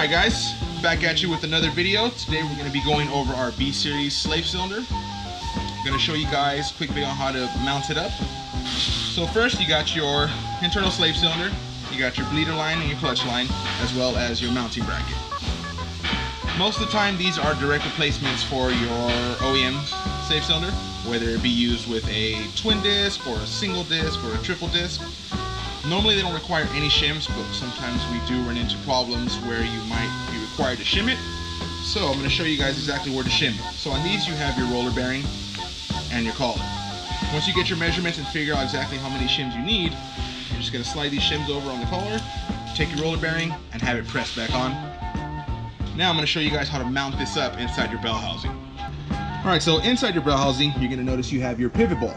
Alright guys, back at you with another video. Today we're going to be going over our B series slave cylinder. I'm going to show you guys a quick video on how to mount it up. So first you got your internal slave cylinder, you got your bleeder line and your clutch line, as well as your mounting bracket. Most of the time these are direct replacements for your OEM slave cylinder, whether it be used with a twin disc or a single disc or a triple disc. Normally they don't require any shims, but sometimes we do run into problems where you might be required to shim it. So I'm going to show you guys exactly where to shim. So on these you have your roller bearing and your collar. Once you get your measurements and figure out exactly how many shims you need, you're just going to slide these shims over on the collar, take your roller bearing, and have it pressed back on. Now I'm going to show you guys how to mount this up inside your bell housing. Alright, so inside your bell housing, you're going to notice you have your pivot ball.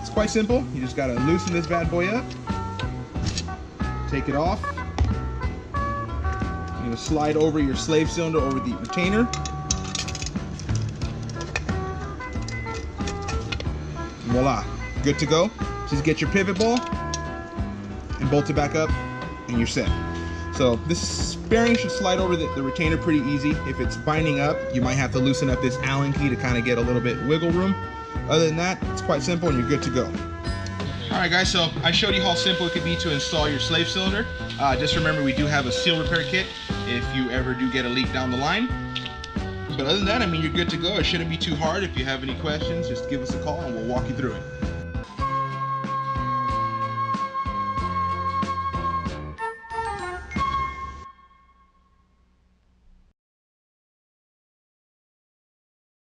It's quite simple. You just got to loosen this bad boy up, take it off. You're going to slide over your slave cylinder over the retainer. Voila, good to go. Just get your pivot ball and bolt it back up and you're set. So this bearing should slide over the retainer pretty easy. If it's binding up, you might have to loosen up this Allen key to kind of get a little bit wiggle room. Other than that, it's quite simple and you're good to go. Alright guys, so I showed you how simple it could be to install your slave cylinder. Just remember we do have a seal repair kit if you ever do get a leak down the line. But other than that, I mean, you're good to go. It shouldn't be too hard. If you have any questions, just give us a call and we'll walk you through it.